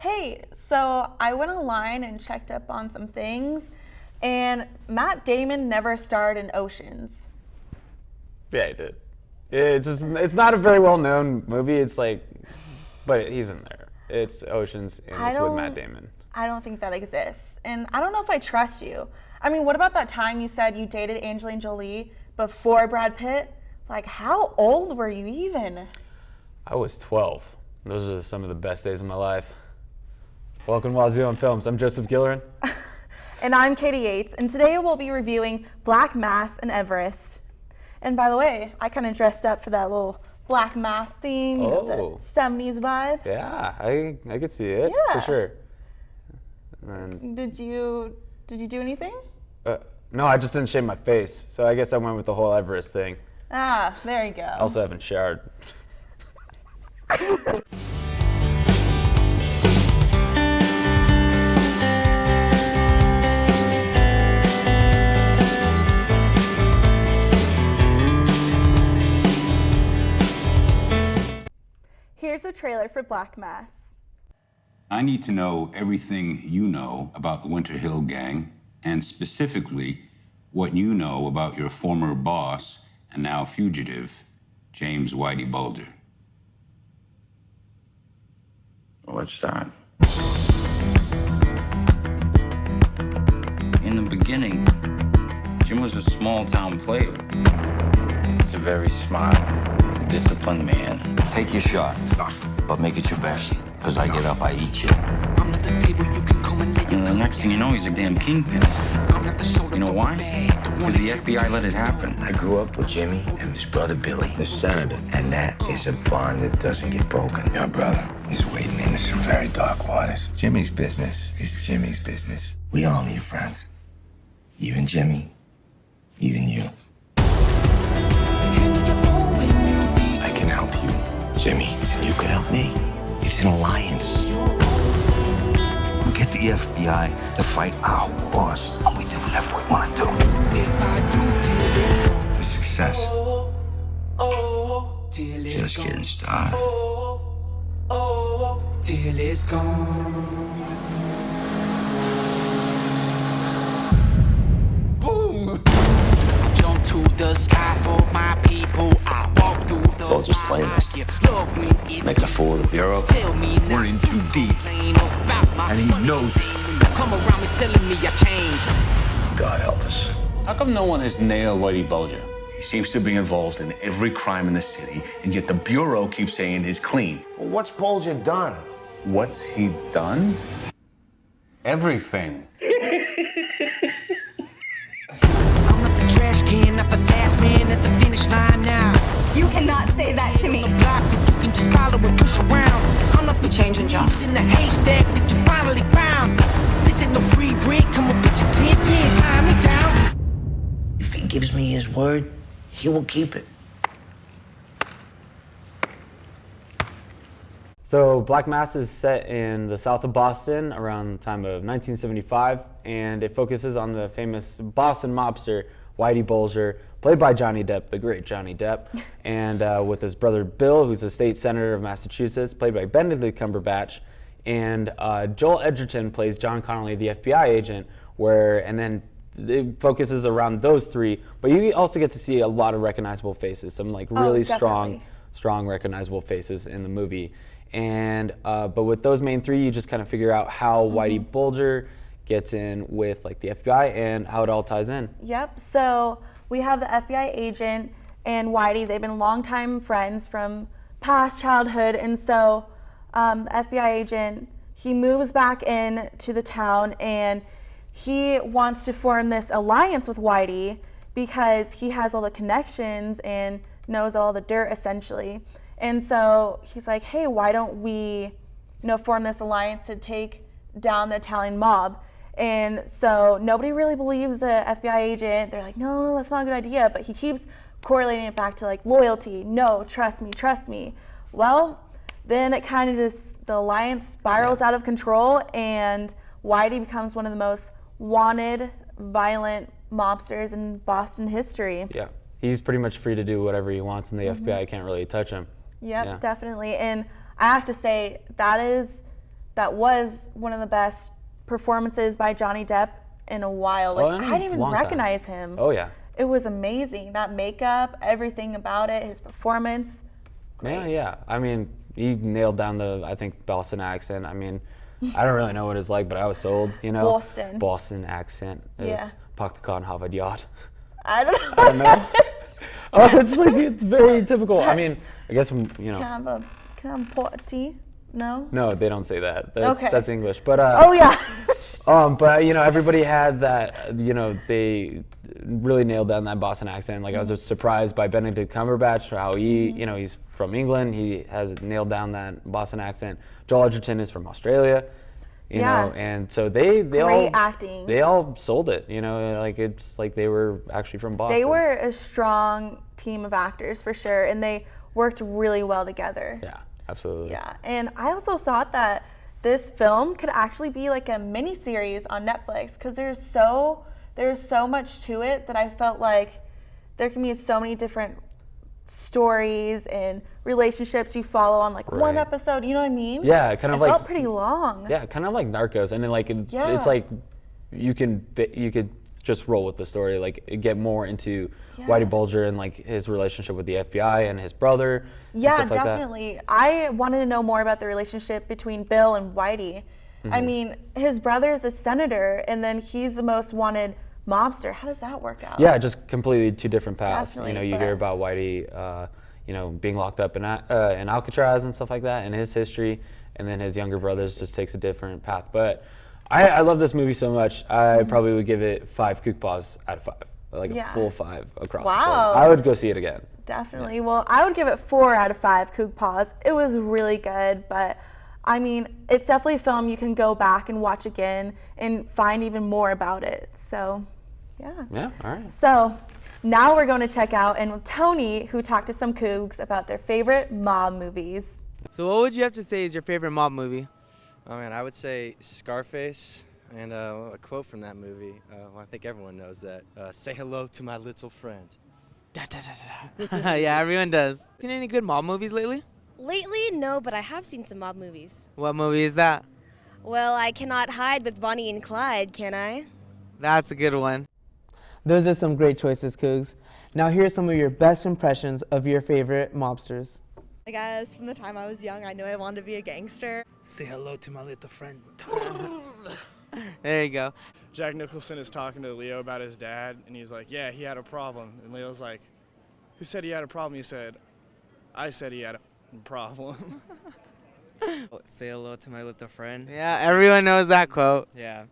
Hey, so I went online and checked up on some things, and Matt Damon never starred in Oceans. Yeah, he did. It's not a very well-known movie. It's like, but he's in there. It's Oceans, and it's with Matt Damon. I don't think that exists, and I don't know if I trust you. I mean, what about that time you said you dated Angelina Jolie before Brad Pitt? Like, how old were you even? I was 12. Those are some of the best days of my life. Welcome to Wazzu on Films. I'm Joseph Gillerin. And I'm Katie Yates, and today we'll be reviewing Black Mass and Everest. And by the way, I kind of dressed up for that little Black Mass theme, you know, the 70s vibe. Yeah, I could see it, for sure. And Did you do anything? no, I just didn't shave my face, so I guess I went with the whole Everest thing. Ah, there you go. I also haven't showered. Here's a trailer for Black Mass. I need to know everything you know about the Winter Hill Gang, and specifically what you know about your former boss and now fugitive, James Whitey Bulger. Well, let's start. In the beginning, Jim was a small-town player. He's a very smart, disciplined man. Take your shot, but make it your best. Because I get up, I eat you. And the next thing you know, he's a damn kingpin. You know why? Because the FBI let it happen. I grew up with Jimmy and his brother Billy, the senator. And that is a bond that doesn't get broken. Your brother is wading into some very dark waters. Jimmy's business is Jimmy's business. We all need friends. Even Jimmy. Even you. I can help you, Jimmy, and you can help me. It's an alliance. We get the FBI to fight our wars, and we do whatever we want to do. For success. Just getting started. Till it's gone. Boom! Jump to the sky for my people. I walk through the Well, just playing this. Making a fool of the Bureau. We're in too deep, and he knows it. Come around me telling me I changed. God help us. How come no one has nailed Whitey Bulger? He seems to be involved in every crime in the city, and yet the Bureau keeps saying he's clean. Well, what's Bulger done? What's he done? Everything. I'm not the trash can, not the last man at the finish line now. You cannot say that to me. The block that you can just follow and push around. I'm not the changing job. in the haystack that you finally found. This ain't no free rent. Come and put your 10 year time me down. If he gives me his word, he will keep it. So Black Mass is set in the south of Boston around the time of 1975, and it focuses on the famous Boston mobster, Whitey Bulger, played by Johnny Depp, the great Johnny Depp, and with his brother Bill, who's a state senator of Massachusetts, played by Benedict Cumberbatch, and Joel Edgerton plays John Connolly, the FBI agent, and then it focuses around those three, but you also get to see a lot of recognizable faces, some like really strong recognizable faces in the movie. And but with those main three, you just kind of figure out how Whitey Bulger gets in with like the FBI and how it all ties in. Yep, so we have the FBI agent and Whitey. They've been longtime friends from past childhood, and so the FBI agent, he moves back in to the town and he wants to form this alliance with Whitey because he has all the connections and knows all the dirt essentially. And so he's like, hey, why don't we, form this alliance to take down the Italian mob? And so nobody really believes the FBI agent. They're like, no, that's not a good idea. But he keeps correlating it back to like loyalty. No, trust me. Well, then it kind of just, the alliance spirals out of control, and Whitey becomes one of the most wanted, violent mobsters in Boston history. Yeah, he's pretty much free to do whatever he wants, and the FBI can't really touch him. Yep, definitely. And I have to say, that is that was one of the best performances by Johnny Depp in a while. Like, I didn't even recognize him. Oh, yeah. It was amazing. That makeup, everything about it, his performance. Great. Yeah. I mean, he nailed down the, I think, Boston accent. I mean, I don't really know what it's like, but I was sold, you know. Boston accent. Yeah. Paktakan Harvard Yacht. I don't know. I don't know. Oh, it's like, it's very typical. I mean, I guess, you know. Can I have a pot of tea? No? No, they don't say that. That's, okay. That's English. But oh yeah. But you know, everybody had that. You know, they really nailed down that Boston accent. Like I was surprised by Benedict Cumberbatch, how he, you know, he's from England. He has nailed down that Boston accent. Joel Edgerton is from Australia. You know, and so they all acting. They all sold it. You know, like it's like they were actually from Boston. They were a strong team of actors for sure, and they worked really well together. Yeah. Absolutely. Yeah, and I also thought that this film could actually be like a mini series on Netflix because there's so much to it that I felt like there can be so many different stories and relationships you follow on like one episode. You know what I mean? Yeah, kind of it like felt pretty long. Yeah, kind of like Narcos, and then like it's like you could just roll with the story, like get more into Whitey Bulger and like his relationship with the FBI and his brother. Yeah, and stuff definitely. Like I wanted to know more about the relationship between Bill and Whitey. I mean, his brother is a senator, and then he's the most wanted mobster. How does that work out? Yeah, just completely two different paths. Definitely, you know, you hear about Whitey, you know, being locked up in Alcatraz and stuff like that, and his history, and then his younger brothers just takes a different path. But I love this movie so much. I probably would give it 5 kook paws out of 5, like a full 5 across the board. I would go see it again. Definitely. Yeah. Well, I would give it 4 out of 5 kook paws. It was really good, but I mean, it's definitely a film you can go back and watch again and find even more about it. So, yeah. Yeah. All right. So now we're going to check out and with Tony, who talked to some Cougs about their favorite mob movies. So what would you have to say is your favorite mob movie? Oh man, I would say Scarface, and a quote from that movie. Well, I think everyone knows that. Say hello to my little friend. Da, da, da, da. Yeah, everyone does. Seen any good mob movies lately? Lately, no, but I have seen some mob movies. What movie is that? Well, I Cannot Hide with Bonnie and Clyde, can I? That's a good one. Those are some great choices, Cougs. Now here are some of your best impressions of your favorite mobsters. I guess from the time I was young, I knew I wanted to be a gangster. Say hello to my little friend. There you go. Jack Nicholson is talking to Leo about his dad, and he's like, yeah, he had a problem. And Leo's like, who said he had a problem? He said, I said he had a problem. Say hello to my little friend. Yeah, everyone knows that quote. Yeah.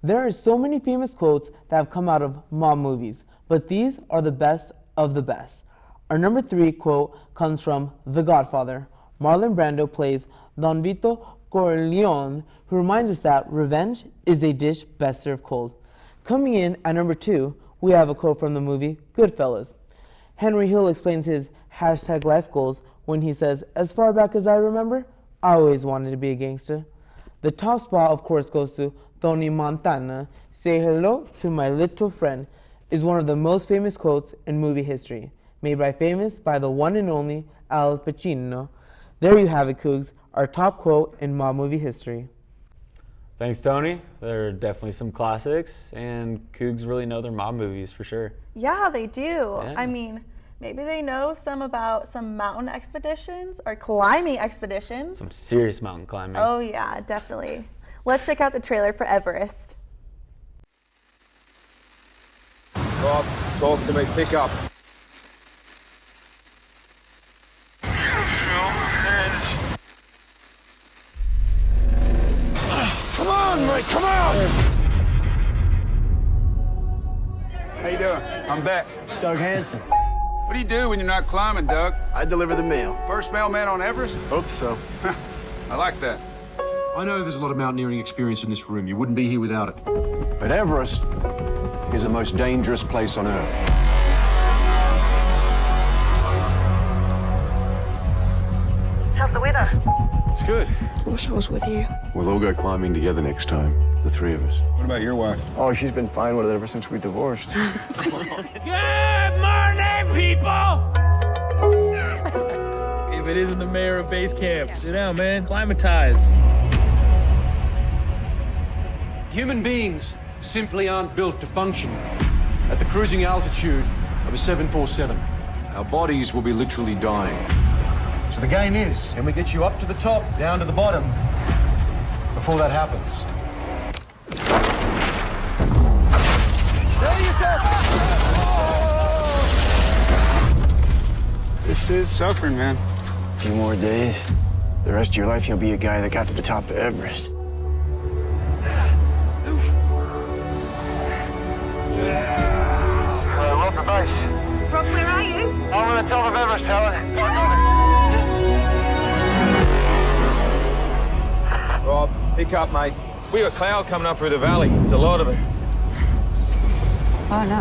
There are so many famous quotes that have come out of mob movies, but these are the best of the best. Our number 3 quote comes from The Godfather. Marlon Brando plays Don Vito Corleone, who reminds us that revenge is a dish best served cold. Coming in at number 2, we have a quote from the movie Goodfellas. Henry Hill explains his #life goals when he says, as far back as I remember, I always wanted to be a gangster. The top spot, of course, goes to Tony Montana. Say hello to my little friend is one of the most famous quotes in movie history, made by the one and only Al Pacino. There you have it, Cougs, our top quote in mob movie history. Thanks, Tony. There are definitely some classics, and Cougs really know their mob movies for sure. Yeah, they do. Yeah. I mean, maybe they know some about some mountain expeditions or climbing expeditions. Some serious mountain climbing. Oh yeah, definitely. Let's check out the trailer for Everest. Bob, talk to me. Pick up. Come on, mate, come on! How you doing? I'm back. Doug Hansen. What do you do when you're not climbing, Doug? I deliver the mail. First mailman on Everest? Hope so. I like that. I know there's a lot of mountaineering experience in this room. You wouldn't be here without it. But Everest is the most dangerous place on Earth. How's the weather? It's good. I wish I was with you. We'll all go climbing together next time, the 3 of us. What about your wife? Oh, she's been fine with it ever since we divorced. Good morning, people! If it isn't the mayor of base camp, sit down, man. Climatize. Human beings simply aren't built to function at the cruising altitude of a 747. Our bodies will be literally dying. So the game is, can we get you up to the top, down to the bottom, before that happens? Steady yourself! This is suffering, man. A few more days, the rest of your life you'll be a guy that got to the top of Everest. Roll for base. Rob, where are you? I'm on the top of Everest, Helen. Rob, pick up, mate. We got cloud coming up through the valley. It's a lot of it. Oh, no.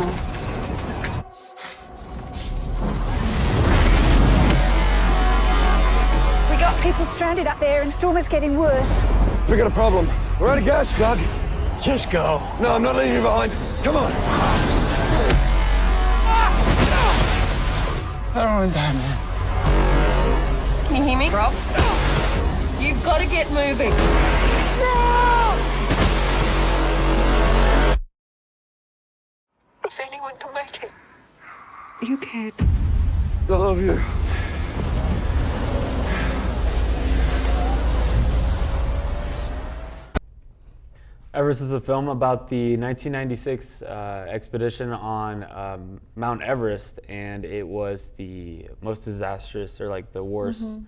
We got people stranded up there and storm is getting worse. We got a problem. We're out of gas, Doug. Just go. No, I'm not leaving you behind. Come on. I don't want to die, man. Can you hear me, Rob? You've got to get moving. If anyone can make it, you can. I love you. Everest is a film about the 1996 expedition on Mount Everest, and it was the most disastrous, or like the worst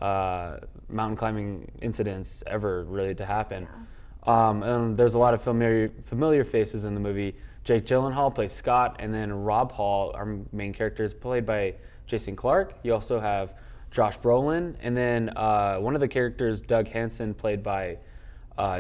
mountain climbing incidents ever really to happen. And there's a lot of familiar faces in the movie. Jake Gyllenhaal plays Scott, and then Rob Hall, our main character, is played by Jason Clarke. You also have Josh Brolin, and then one of the characters, Doug Hansen, played by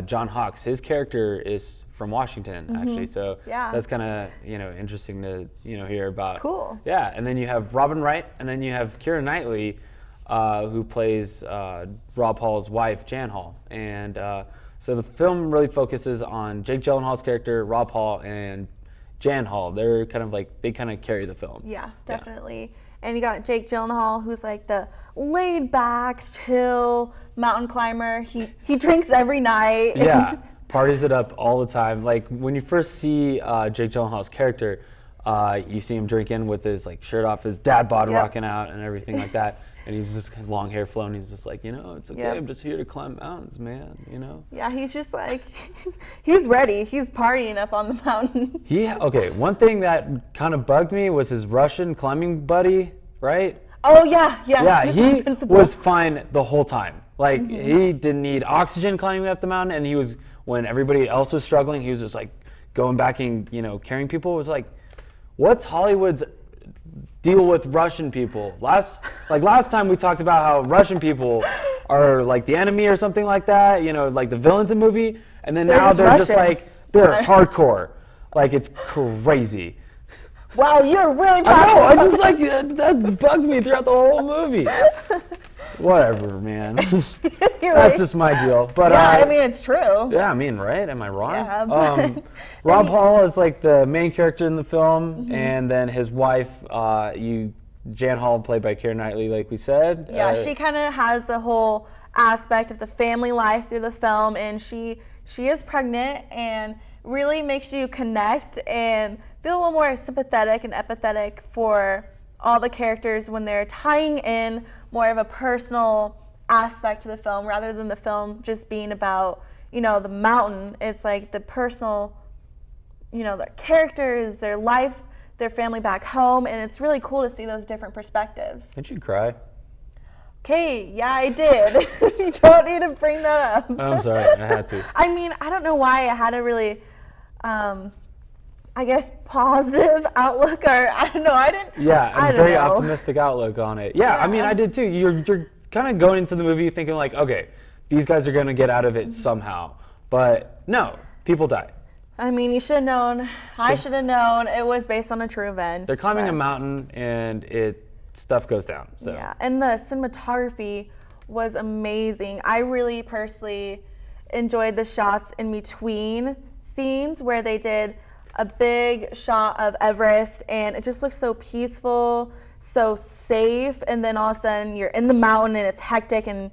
John Hawkes. His character is from Washington, actually, so that's kind of interesting to hear about. It's cool. Yeah, and then you have Robin Wright, and then you have Keira Knightley, who plays Rob Hall's wife, Jan Hall, and so the film really focuses on Jake Gyllenhaal's character, Rob Hall, and Jan Hall. They're kind of like, they kind of carry the film. Yeah, definitely. And you got Jake Gyllenhaal, who's like the laid back, chill mountain climber. He drinks every night. Yeah, parties it up all the time. Like when you first see Jake Gyllenhaal's character, you see him drinking with his like shirt off, his dad bod rocking out and everything like that. And he's just long hair flowing. He's just like, it's okay. I'm just here to climb mountains, man. Yeah, he's just like, he's ready. He's partying up on the mountain. Okay, one thing that kind of bugged me was his Russian climbing buddy, right? Oh yeah. Yeah, he was fine the whole time. Like he didn't need oxygen climbing up the mountain, and he was, when everybody else was struggling, he was just like going back and carrying people. It was like, what's Hollywood's deal with Russian people? Last time we talked about how Russian people are like the enemy or something like that, like the villains in a movie, and then now they're just like, they're hardcore. Like, it's crazy. Wow, you're really I know, I just like, that bugs me throughout the whole movie. Whatever, man. That's just my deal. But I mean, it's true. Yeah, I mean, right? Am I wrong? Yeah, Rob Hall is like the main character in the film, and then his wife, Jan Hall, played by Keira Knightley, like we said. Yeah, she kind of has a whole aspect of the family life through the film, and she is pregnant, and really makes you connect and feel a little more sympathetic and empathetic for all the characters when they're tying in more of a personal aspect to the film rather than the film just being about, the mountain. It's like the personal, their characters, their life, their family back home, and it's really cool to see those different perspectives. Did you cry? Okay, yeah, I did. You don't need to bring that up. I'm sorry, I had to. I mean, I don't know why I had a really, I guess, positive outlook, or I don't know, I didn't. Yeah, a very optimistic outlook on it. Yeah, I mean, I did too. You're kind of going into the movie thinking like, okay, these guys are going to get out of it somehow. But no, people die. I mean, you should have known. I should have known it was based on a true event. They're climbing a mountain and stuff goes down. So. Yeah, and the cinematography was amazing. I really personally enjoyed the shots in between scenes where they did a big shot of Everest, and it just looks so peaceful, so safe, and then all of a sudden you're in the mountain and it's hectic, and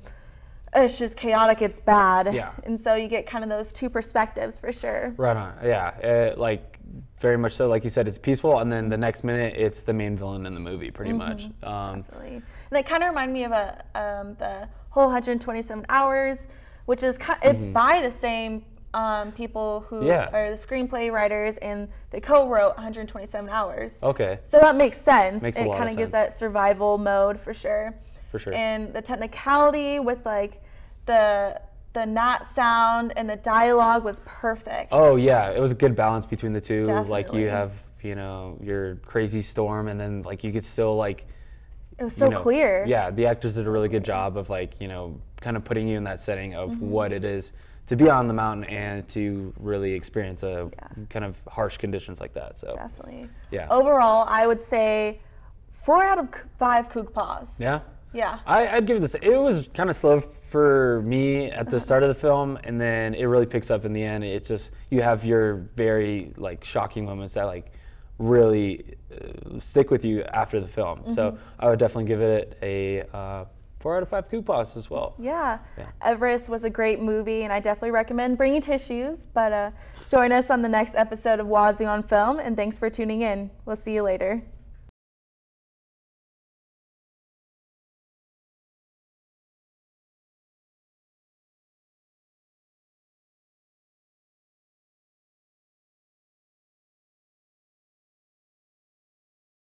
it's just chaotic, it's bad. Yeah. And so you get kind of those two perspectives for sure. Right on. Yeah. Like very much so. Like you said, it's peaceful, and then the next minute, it's the main villain in the movie, pretty much. Definitely. And it kind of reminded me of the whole 127 Hours, which is it's by the same people who are the screenplay writers, and they co-wrote 127 Hours. Okay. So that makes sense. Makes a it lot kind of of gives sense. that survival mode for sure. For sure. And the technicality with like the not sound and the dialogue was perfect. Oh yeah, it was a good balance between the two. Like Definitely. you have, you know, your crazy storm, and then like you could still like. It was so clear. Yeah, the actors did a really good job of like, you know, kind of putting you in that setting of what it is to be on the mountain and to really experience a kind of harsh conditions like that. So definitely. Yeah. Overall, I would say 4 out of 5 Coug paws. Yeah. Yeah. I'd give it this. It was kind of slow for me at the start of the film, and then it really picks up in the end. It's just you have your very like shocking moments that like really stick with you after the film. So I would definitely give it a 4 out of 5 Coug paws as well. Yeah. Everest was a great movie, and I definitely recommend bringing tissues. But join us on the next episode of Wazzu on Film, and thanks for tuning in. We'll see you later.